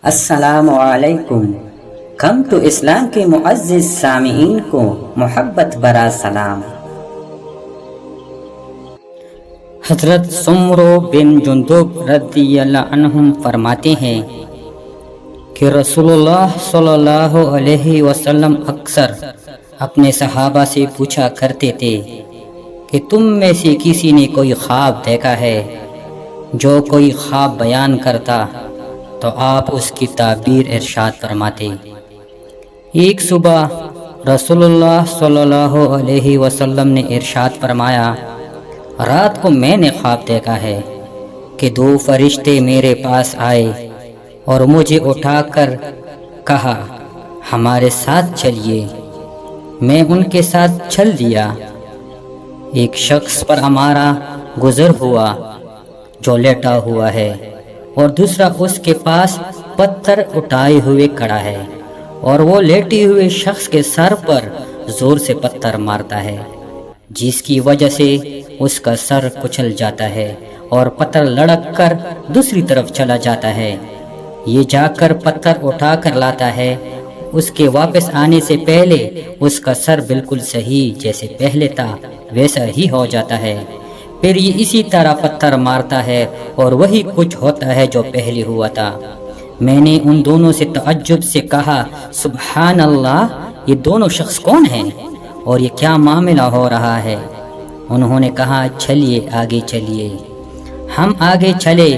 السلام علیکم. کم تو اسلام کے معزز سامعین کو محبت برا سلام. حضرت سمرو بن جندب رضی اللہ عنہم فرماتے ہیں کہ رسول اللہ صلی اللہ علیہ وسلم اکثر اپنے صحابہ سے پوچھا کرتے تھے کہ تم میں سے کسی نے کوئی خواب دیکھا ہے؟ جو کوئی خواب بیان کرتا تو آپ اس کی تعبیر ارشاد فرماتے. ایک صبح رسول اللہ صلی اللہ علیہ وسلم نے ارشاد فرمایا، رات کو میں نے خواب دیکھا ہے کہ دو فرشتے میرے پاس آئے اور مجھے اٹھا کر کہا ہمارے ساتھ چلیے. میں ان کے ساتھ چل دیا. ایک شخص پر ہمارا گزر ہوا جو لیٹا ہوا ہے اور دوسرا اس کے پاس پتھر اٹھائے ہوئے کھڑا ہے اور وہ لیٹے ہوئے شخص کے سر پر زور سے پتھر مارتا ہے، جس کی وجہ سے اس کا سر کچل جاتا ہے اور پتھر لڑک کر دوسری طرف چلا جاتا ہے. یہ جا کر پتھر اٹھا کر لاتا ہے. اس کے واپس آنے سے پہلے اس کا سر بالکل صحیح جیسے پہلے تھا ویسا ہی ہو جاتا ہے. پھر یہ اسی طرح پتھر مارتا ہے اور وہی کچھ ہوتا ہے جو پہلے ہوا تھا. میں نے ان دونوں سے تعجب سے کہا، سبحان اللہ، یہ دونوں شخص کون ہیں اور یہ کیا معاملہ ہو رہا ہے؟ انہوں نے کہا، چلیے آگے چلیے. ہم آگے چلے.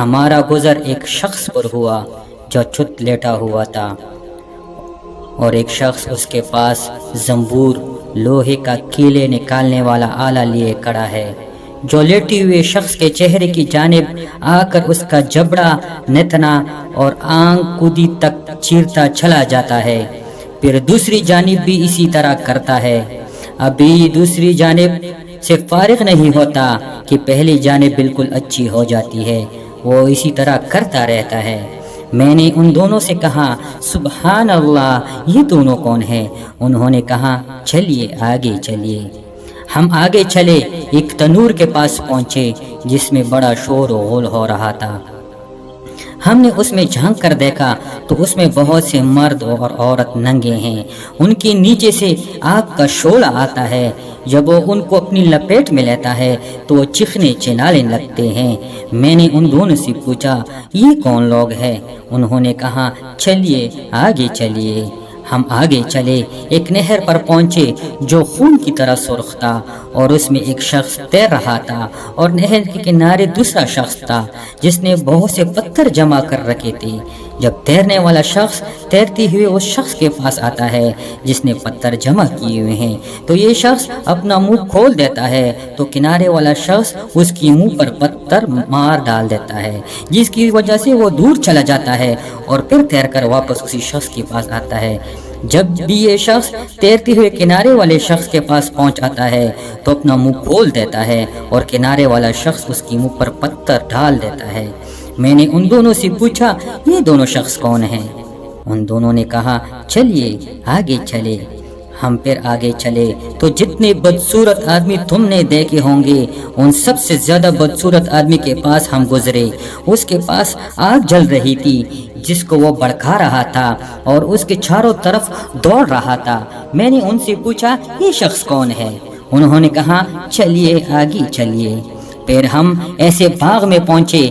ہمارا گزر ایک شخص پر ہوا جو چت لیٹا ہوا تھا اور ایک شخص اس کے پاس زنبور، لوہے کا کیلے نکالنے والا آلہ لیے کھڑا ہے، جو لیٹے ہوئے شخص کے چہرے کی جانب آ کر اس کا جبڑا، نتنا اور آنکھ کودی تک چیرتا چلا جاتا ہے. پھر دوسری جانب بھی اسی طرح کرتا ہے. ابھی دوسری جانب سے فارغ نہیں ہوتا کہ پہلی جانب بالکل اچھی ہو جاتی ہے. وہ اسی طرح کرتا رہتا ہے. میں نے ان دونوں سے کہا، سبحان اللہ، یہ دونوں کون ہیں؟ انہوں نے کہا، چلیے آگے چلیے. ہم آگے چلے. ایک تنور کے پاس پہنچے جس میں بڑا شور و غل ہو رہا تھا. ہم نے اس میں جھانک کر دیکھا تو اس میں بہت سے مرد اور عورت ننگے ہیں. ان کے نیچے سے آگ کا شعلہ آتا ہے. جب وہ ان کو اپنی لپیٹ میں لیتا ہے تو وہ چیخنے چلانے لگتے ہیں. میں نے ان دونوں سے پوچھا، یہ کون لوگ ہیں؟ انہوں نے کہا، چلیے آگے چلیے. ہم آگے چلے. ایک نہر پر پہنچے جو خون کی طرح سرخ تھا اور اس میں ایک شخص تیر رہا تھا اور نہر کے کنارے دوسرا شخص تھا جس نے بہت سے پتھر جمع کر رکھے تھے. جب تیرنے والا شخص تیرتے ہوئے اس شخص کے پاس آتا ہے جس نے پتھر جمع کیے ہوئے ہیں تو یہ شخص اپنا منہ کھول دیتا ہے تو کنارے والا شخص اس کی منہ پر پتھر مار ڈال دیتا ہے، جس کی وجہ سے وہ دور چلا جاتا ہے اور پھر تیر کر واپس اسی شخص کے پاس آتا ہے. جب بھی یہ شخص تیرتے ہوئے کنارے والے شخص کے پاس پہنچ آتا ہے تو اپنا منہ کھول دیتا ہے اور کنارے والا شخص اس کی منہ پر پتھر ڈال دیتا ہے. میں نے ان دونوں سے پوچھا، یہ دونوں شخص کون ہیں؟ ان دونوں نے کہا، چلیے آگے چلے. ہم پھر آگے چلے تو جتنے بدصورت آدمی تم نے دیکھے ہوں گے ان سب سے زیادہ بدصورت آدمی کے پاس ہم گزرے. اس کے پاس آگ جل رہی تھی جس کو وہ بھڑکا رہا تھا اور اس کے چاروں طرف دوڑ رہا تھا. میں نے ان سے پوچھا، یہ شخص کون ہے؟ انہوں نے کہا، چلیے آگے چلیے. پھر ہم ایسے باغ میں پہنچے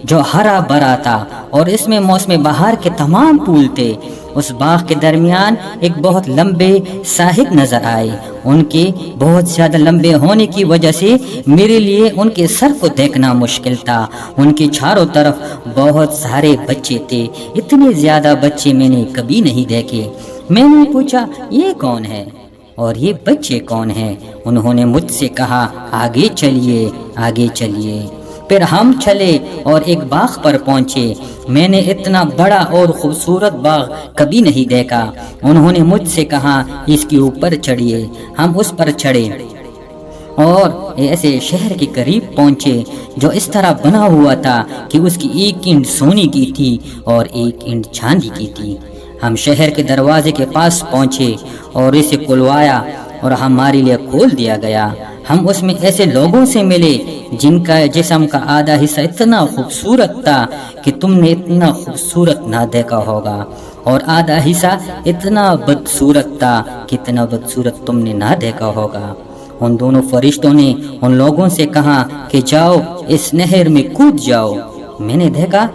جو ہرا بھرا تھا اور اس میں موسم بہار کے تمام پھول تھے. اس باغ کے درمیان ایک بہت لمبے ساحل نظر آئے. ان کے بہت زیادہ لمبے ہونے کی وجہ سے میرے لیے ان کے سر کو دیکھنا مشکل تھا. ان کے چاروں طرف بہت سارے بچے تھے. اتنے زیادہ بچے میں نے کبھی نہیں دیکھے. میں نے پوچھا، یہ کون ہے اور یہ بچے کون ہیں؟ انہوں نے مجھ سے کہا، آگے چلیے آگے چلیے. پھر ہم چلے اور ایک باغ پر پہنچے. میں نے اتنا بڑا اور خوبصورت باغ کبھی نہیں دیکھا. انہوں نے مجھ سے کہا، اس کے اوپر چڑھیے. ہم اس پر چڑھے اور ایسے شہر کے قریب پہنچے جو اس طرح بنا ہوا تھا کہ اس کی ایک اینٹ سونے کی تھی اور ایک اینٹ چاندی کی تھی. ہم شہر کے دروازے کے پاس پہنچے اور اسے کھلوایا اور ہمارے لیے کھول دیا گیا. ہم اس میں ایسے لوگوں سے ملے جن کا جسم کا آدھا حصہ اتنا خوبصورت تھا کہ تم نے اتنا خوبصورت نہ دیکھا ہوگا، اور آدھا حصہ اتنا بدصورت تھا کہ اتنا بدصورت تم نے نہ دیکھا ہوگا۔ ان دونوں فرشتوں نے ان لوگوں سے کہا کہ جاؤ اس نہر میں کود جاؤ۔ میں نے دیکھا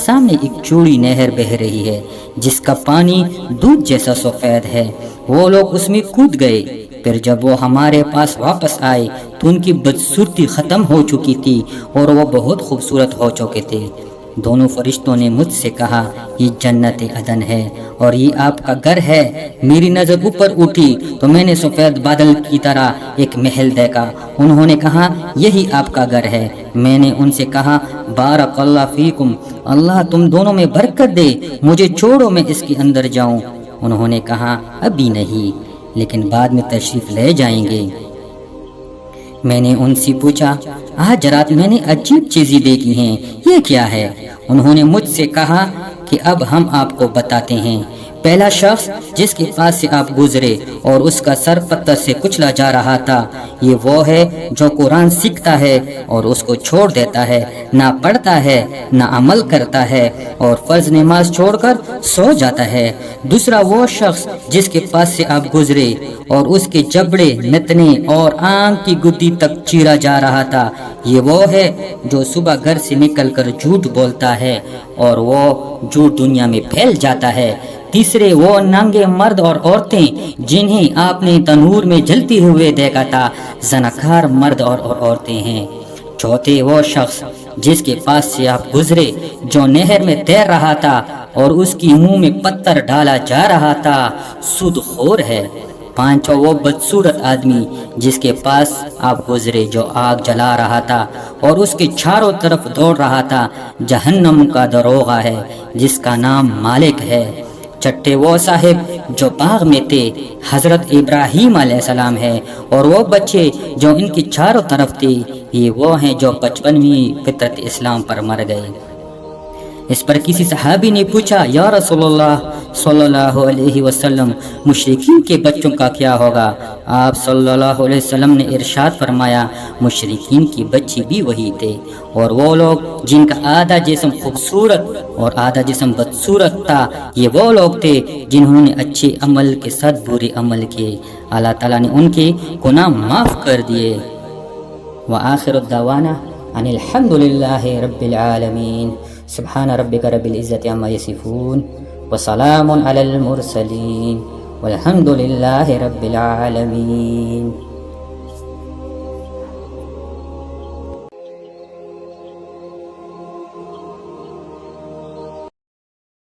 سامنے ایک چوڑی نہر بہہ رہی ہے جس کا پانی دودھ جیسا سفید ہے۔ وہ لوگ اس میں کود گئے۔ پھر جب وہ ہمارے پاس واپس آئے تو ان کی بدصورتی ختم ہو چکی تھی اور وہ بہت خوبصورت ہو چکے تھے۔ دونوں فرشتوں نے مجھ سے کہا یہ جنت عدن ہے اور یہ آپ کا گھر ہے۔ میری نظر اوپر اٹھی تو میں نے سفید بادل کی طرح ایک محل دیکھا۔ انہوں نے کہا یہی آپ کا گھر ہے۔ میں نے ان سے کہا بارک اللہ فیکم، اللہ تم دونوں میں برکت دے، مجھے چھوڑو میں اس کے اندر جاؤں۔ انہوں نے کہا ابھی نہیں، لیکن بعد میں تشریف لے جائیں گے۔ میں نے ان سے پوچھا آج رات میں نے عجیب چیزیں دیکھی ہیں، یہ کیا ہے؟ انہوں نے مجھ سے کہا کہ اب ہم آپ کو بتاتے ہیں۔ پہلا شخص جس کے پاس سے آپ گزرے اور اس کا سر پتھر سے کچلا جا رہا تھا، یہ وہ ہے جو قرآن سیکھتا ہے اور اس کو چھوڑ دیتا ہے، نہ پڑھتا ہے نہ عمل کرتا ہے، اور فرض نماز چھوڑ کر سو جاتا ہے۔ دوسرا وہ شخص جس کے پاس سے آپ گزرے اور اس کے جبڑے، نتنے اور آنکھ کی گدی تک چیرا جا رہا تھا، یہ وہ ہے جو صبح گھر سے نکل کر جھوٹ بولتا ہے اور وہ جھوٹ دنیا میں پھیل جاتا ہے۔ تیسرے وہ ننگے مرد اور عورتیں جنہیں آپ نے تنور میں جلتے ہوئے دیکھا تھا، زناکار مرد اور عورتیں ہیں۔ چوتھے وہ شخص جس کے پاس سے آپ گزرے جو نہر میں تیر رہا تھا اور اس کی منہ میں پتھر ڈالا جا رہا تھا، سود خور ہے۔ پانچواں وہ بدصورت آدمی جس کے پاس آپ گزرے جو آگ جلا رہا تھا اور اس کے چاروں طرف دوڑ رہا تھا، جہنم کا دروغہ ہے جس کا نام مالک ہے۔ چھٹے وہ صاحب جو باغ میں تھے، حضرت ابراہیم علیہ السلام ہے، اور وہ بچے جو ان کی چاروں طرف تھے، یہ وہ ہیں جو 55ویں فطرت اسلام پر مر گئے۔ اس پر کسی صحابی نے پوچھا یا رسول اللہ صلی اللہ علیہ وسلم، مشرکین کے بچوں کا کیا ہوگا؟ آپ صلی اللہ علیہ وسلم نے ارشاد فرمایا مشرکین کی بچی بھی وہی تھے، اور وہ لوگ جن کا آدھا جسم خوبصورت اور آدھا جسم بدصورت تھا، یہ وہ لوگ تھے جنہوں نے اچھے عمل کے ساتھ برے عمل کیے، اللہ تعالیٰ نے ان کے گناہ معاف کر دیے۔ وآخر الدعوانا ان الحمد للہ رب العالمین، سبحان ربک رب العزت عما یصفون وسلام علی المرسلین والحمد للہ رب العالمین۔